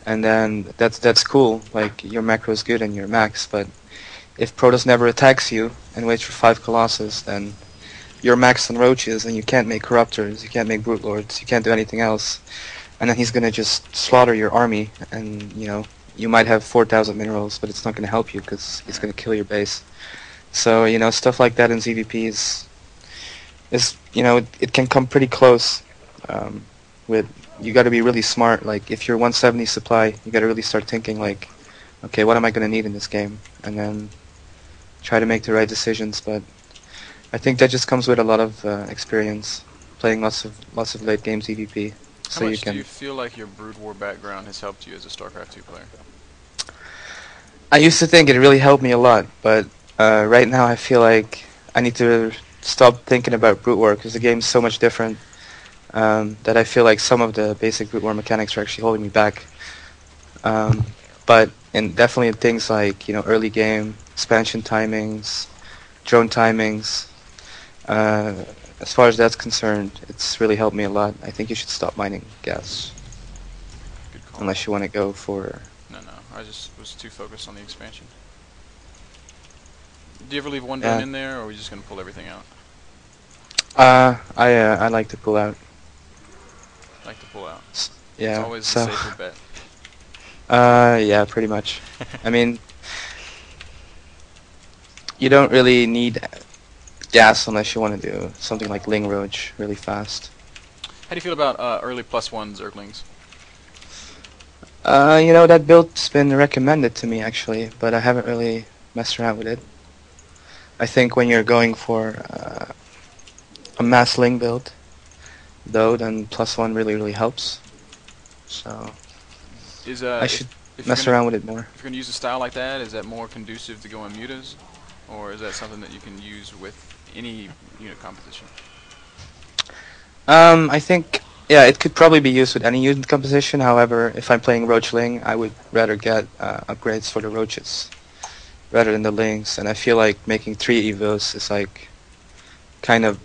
and then that's cool. Like your macro is good and your max, but if Protoss never attacks you and waits for 5 Colossus, then you're maxed on roaches and you can't make corruptors, you can't make brute lords, you can't do anything else, and then he's gonna just slaughter your army, and you might have 4,000 minerals, but it's not gonna help you because he's gonna kill your base. So stuff like that in ZvP is it can come pretty close. With you got to be really smart. Like if you're 170 supply, you got to really start thinking like, okay, what am I gonna need in this game, and then try to make the right decisions. But I think that just comes with a lot of experience, playing lots of late game ZvP. How So much you can. do you feel like your Brood War background has helped you as a StarCraft 2 player? I used to think it really helped me a lot, but right now I feel like I need to stop thinking about brute war because the game's so much different that I feel like some of the basic brute war mechanics are actually holding me back. But definitely in things like early game expansion timings, drone timings. As far as that's concerned, it's really helped me a lot. I think you should stop mining gas Good call. unless you want to go for. No, I just was too focused on the expansion. Do you ever leave one drone in there, or are we just gonna pull everything out? I like to pull out. Like to pull out. Yeah. It's always so. the safer bet. Yeah, pretty much. I mean, you don't really need gas unless you want to do something like Ling Roach really fast. How do you feel about early +1 Zerglings? That build's been recommended to me actually, but I haven't really messed around with it. I think when you're going for a mass Ling build, though, then +1 really helps. So I should mess around with it more. If you're going to use a style like that, is that more conducive to going mutas? Or is that something that you can use with any unit composition? I think, yeah, it could probably be used with any unit composition. However, if I'm playing Roach Ling, I would rather get upgrades for the Roaches rather than the Lings. And I feel like making 3 Evos is like kind of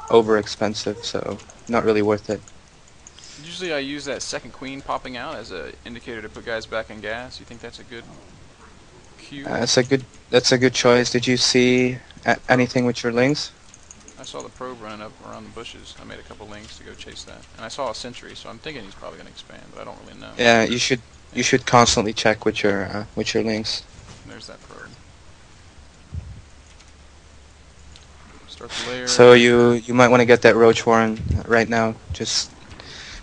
over expensive, so not really worth it. Usually I use that second queen popping out as an indicator to put guys back in gas. You think that's a good cue? That's a good choice. Did you see anything with your Lings? I saw the probe running up around the bushes. I made a couple links to go chase that. And I saw a sentry, so I'm thinking he's probably going to expand, but I don't really know. Yeah, you should constantly check with your Lings. There's that probe. Start the layer. So you might want to get that Roach Warren right now, just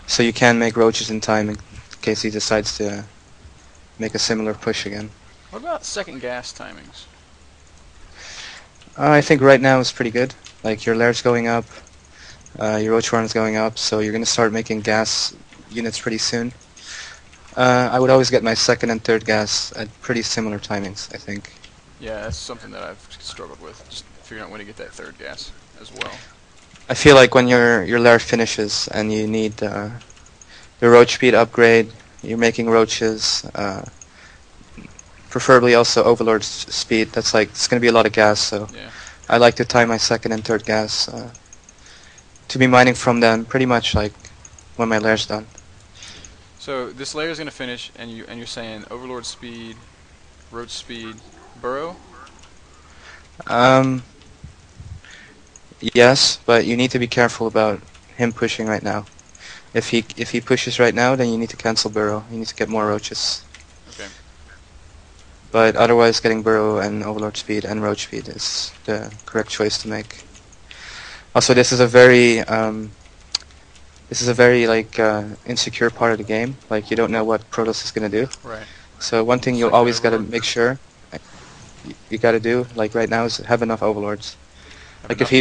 so you can make Roaches in time in case he decides to make a similar push again. What about second gas timings? I think right now is pretty good. Like your Laird's going up, your Roach Warren's going up, so you're going to start making gas units pretty soon. I would always get my second and third gas at pretty similar timings, I think. Yeah, that's something that I've struggled with, just figuring out when to get that third gas as well. I feel like when your Laird finishes and you need the Roach speed upgrade, you're making Roaches, preferably also Overlord's speed. That's like, it's going to be a lot of gas, so yeah. I like to time my second and third gas to be mining from them pretty much like when my Laird's done. So this layer is going to finish, and you're saying Overlord speed, Roach speed, Burrow? Yes, but you need to be careful about him pushing right now. If he pushes right now, then you need to cancel Burrow. You need to get more Roaches. Okay. But otherwise, getting Burrow and Overlord speed and Roach speed is the correct choice to make. Also, this is a very like insecure part of the game. Like you don't know what Protoss is gonna do. Right. So one thing you always gotta make sure you gotta do, like right now, is have enough Overlords. Like if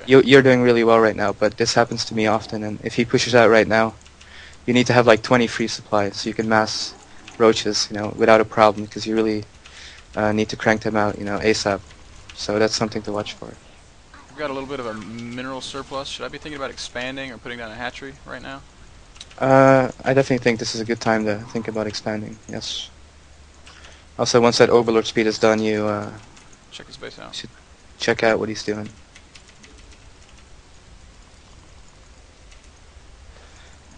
you're doing really well right now, but this happens to me often, and if he pushes out right now, you need to have like 20 free supplies so you can mass Roaches, without a problem, because you really need to crank them out, ASAP. So that's something to watch for. We've got a little bit of a mineral surplus. Should I be thinking about expanding or putting down a hatchery right now? I definitely think this is a good time to think about expanding, yes. Also, once that Overlord speed is done, you check his base out. Should check out what he's doing.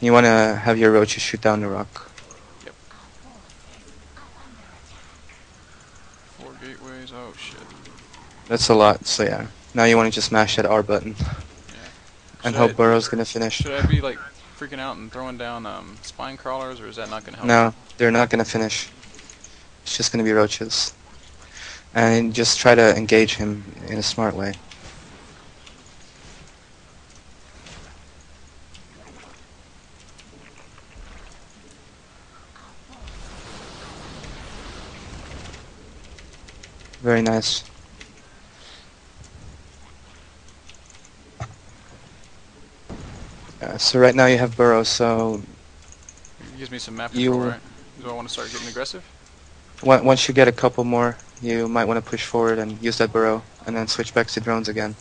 You want to have your Roaches shoot down the rock. Yep. gateways. Oh shit. That's a lot, so yeah. Now you want to just mash that R button Yeah. and Should hope I Burrow's gonna finish. should I be like freaking out and throwing down spine crawlers, or is that not gonna help? No, they're not gonna finish. It's just gonna be roaches. And just try to engage him in a smart way. Very nice. So right now you have Burrow, so It gives me some map control, you right? Do I want to start getting aggressive? once you get a couple more, you might want to push forward and use that Burrow, and then switch back to drones again,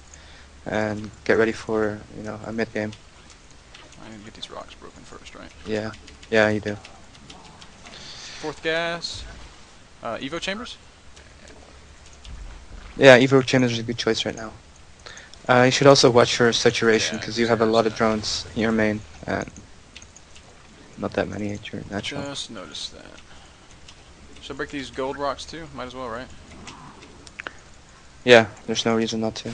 and get ready for a mid game. I need to get these rocks broken first, right? Yeah, yeah, you do. Fourth gas. Evo chambers? Yeah, Evo Chambers is a good choice right now. You should also watch for saturation Yeah, because I you just have a lot noticed of that. drones in your main, and not that many at your natural. Just noticed that. Should I break these gold rocks too? Might as well, right? Yeah, there's no reason not to.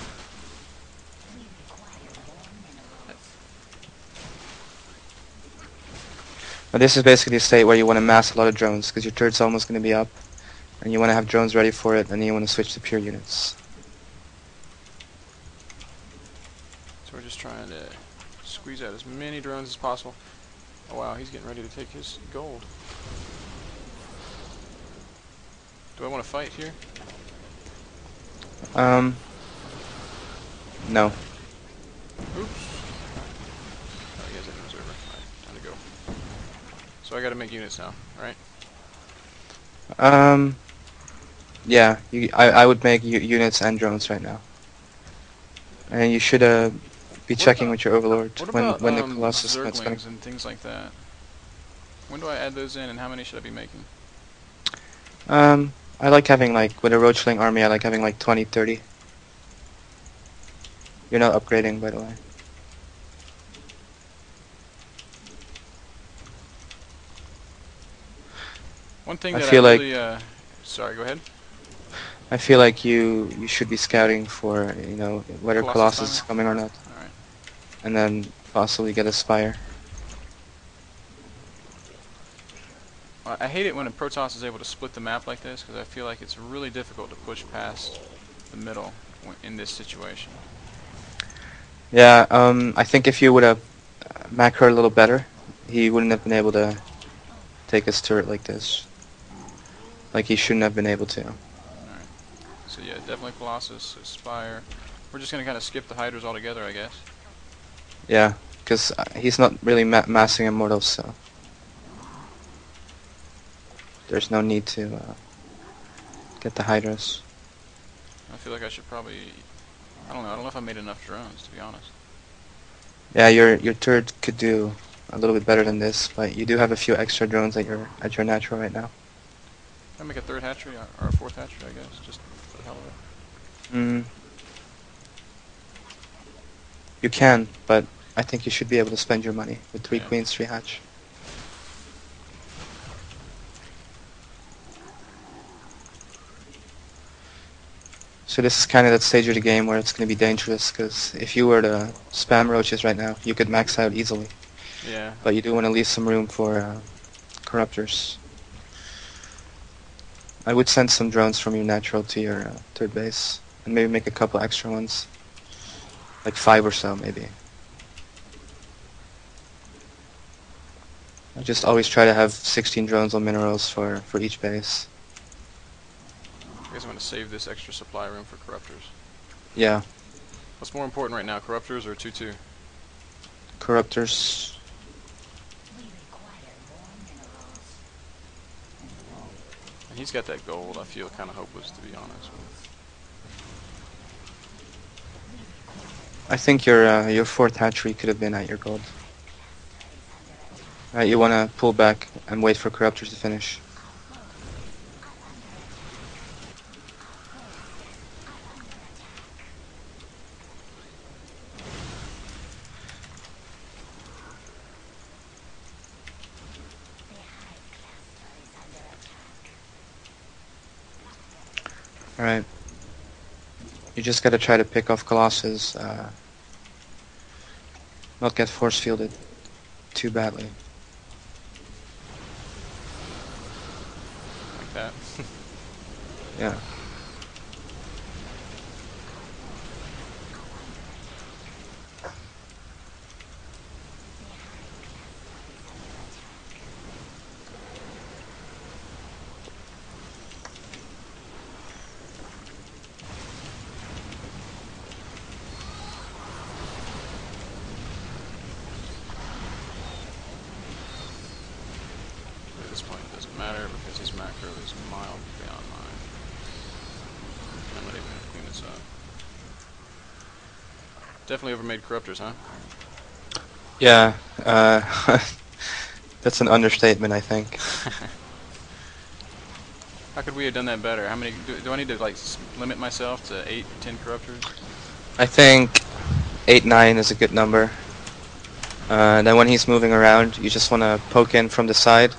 But this is basically a state where you want to mass a lot of drones because your turret's almost going to be up, and you want to have drones ready for it, and then you want to switch to pure units. So we're just trying to squeeze out as many drones as possible. Oh wow, he's getting ready to take his gold. Do I want to fight here? No. Oops. Oh, he has an observer. Alright, time to go. So I gotta make units now, right? Yeah, I would make units and drones right now. And you should be checking with your overlord What when about the Colossus is going. zerglings and things like that? When do I add those in, and how many should I be making? I like having with a roachling army. I like having 20, 30. You're not upgrading, by the way. One thing I that I feel like really, sorry, go ahead. I feel like you should be scouting for whether Colossus is timing? coming or not, Alright. and then possibly get a Spire. I hate it when a Protoss is able to split the map like this, because I feel like it's really difficult to push past the middle in this situation. Yeah, I think if you would have macroed a little better, he wouldn't have been able to take his turret like this. Like he shouldn't have been able to. Alright. So yeah, definitely Colossus, Spire. We're just gonna kind of skip the Hydras altogether, I guess. Yeah, because he's not really massing Immortals, so there's no need to get the Hydras. I feel like I should probably... I don't know if I made enough drones, to be honest. Yeah, your turret could do a little bit better than this, but you do have a few extra drones at your natural right now. Can I make a third hatchery, or a fourth hatchery, I guess, just for the hell of it? You can, but I think you should be able to spend your money with 3 Yeah. queens, 3 hatch. So this is kind of that stage of the game where it's going to be dangerous, because if you were to spam roaches right now, you could max out easily. Yeah. But you do want to leave some room for corruptors. I would send some drones from your natural to your third base, and maybe make a couple extra ones. Like 5 or so, maybe. I just always try to have 16 drones on minerals for each base. I guess I'm gonna save this extra supply room for corruptors. Yeah, What's more important right now, corruptors or 2-2? corruptors. And he's got that gold. I feel kind of hopeless, to be honest. I think your fourth hatchery could have been at your gold. Right, you want to pull back and wait for corruptors to finish. Alright. You just gotta try to pick off Colossus, not get force fielded too badly. Like that. Yeah. At this point it doesn't matter because his macro is mild beyond mine. I'm not even going to clean this up. Definitely overmade corruptors, huh? Yeah, that's an understatement, I think. How could we have done that better? How many do I need to like limit myself to 8, 10 corruptors? I think 8, 9 is a good number. Then when he's moving around, you just want to poke in from the side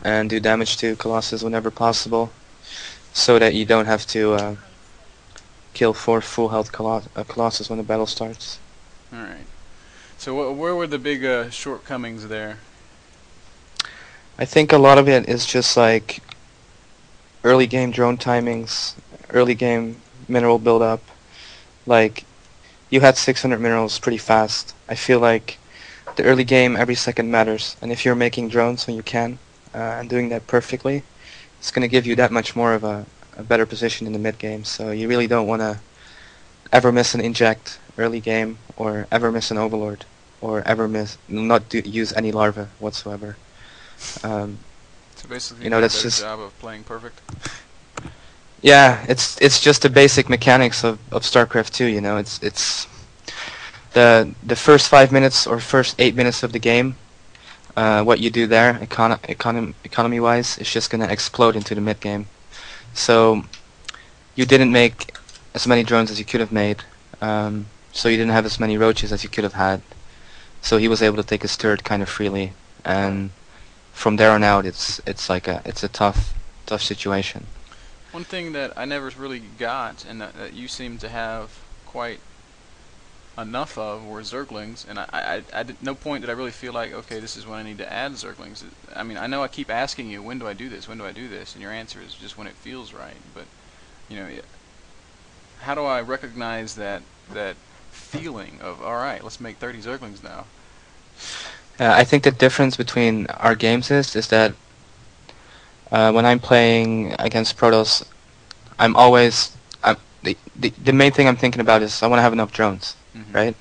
and do damage to Colossus whenever possible, so that you don't have to kill 4 full health Colossus when the battle starts. All right. So where were the big shortcomings there? I think a lot of it is just like early game drone timings, early game mineral buildup. Like, you had 600 minerals pretty fast. I feel like the early game, every second matters, and if you're making drones when you can, and doing that perfectly, it's going to give you that much more of a better position in the mid game. So you really don't want to ever miss an inject early game, or ever miss an overlord, or ever use any larva whatsoever. So basically, you know, that's a better just job of playing perfect. yeah. It's just the basic mechanics of StarCraft 2. You know, it's the first 5 minutes or first 8 minutes of the game. What you do there, economy-wise, is just gonna explode into the mid game. So you didn't make as many drones as you could have made. So you didn't have as many roaches as you could have had. So he was able to take his turret kind of freely, and from there on out, it's a tough situation. One thing that I never really got, and that you seem to have quite enough of, were Zerglings, and at no point did I really feel like, okay, this is when I need to add Zerglings. I mean, I know I keep asking you, when do I do this, when do I do this, and your answer is just when it feels right, but, you know, how do I recognize that feeling of, alright, let's make 30 Zerglings now? I think the difference between our games is that when I'm playing against Protoss, I'm always the main thing I'm thinking about is I want to have enough drones, right?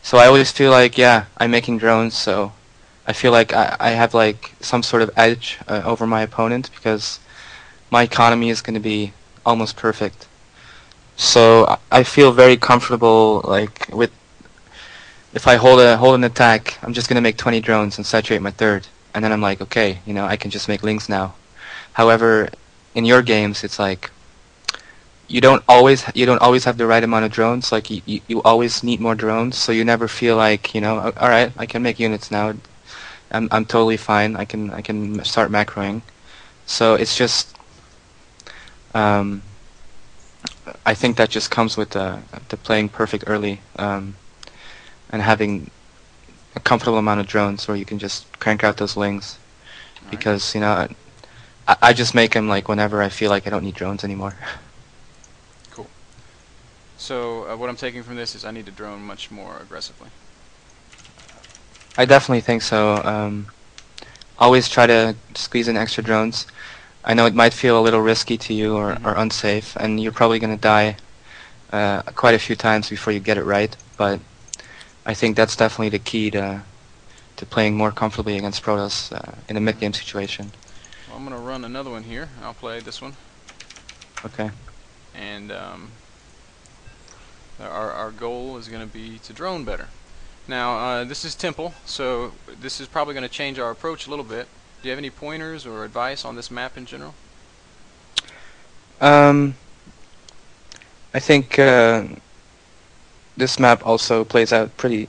So I always feel like, yeah, I'm making drones, so I feel like I have like some sort of edge over my opponent because my economy is going to be almost perfect. So I feel very comfortable like with if I hold an attack, I'm just gonna make 20 drones and saturate my third, and then I'm like, okay, you know, I can just make lings now. However, in your games, it's like you don't always have the right amount of drones. Like you always need more drones, so you never feel like, you know, all right, I can make units now. I'm totally fine. I can start macroing. So it's just I think that just comes with the playing perfect early. And having a comfortable amount of drones where you can just crank out those lings. Right. Because, you know, I just make them like whenever I feel like I don't need drones anymore. Cool. So what I'm taking from this is I need to drone much more aggressively. I definitely think so. Always try to squeeze in extra drones. I know it might feel a little risky to you or unsafe, and you're probably going to die quite a few times before you get it right, but I think that's definitely the key to playing more comfortably against Protoss in a mid-game situation. Well, I'm going to run another one here. I'll play this one. Okay. And our goal is going to be to drone better. Now, this is Temple, so this is probably going to change our approach a little bit. Do you have any pointers or advice on this map in general? I think this map also plays out pretty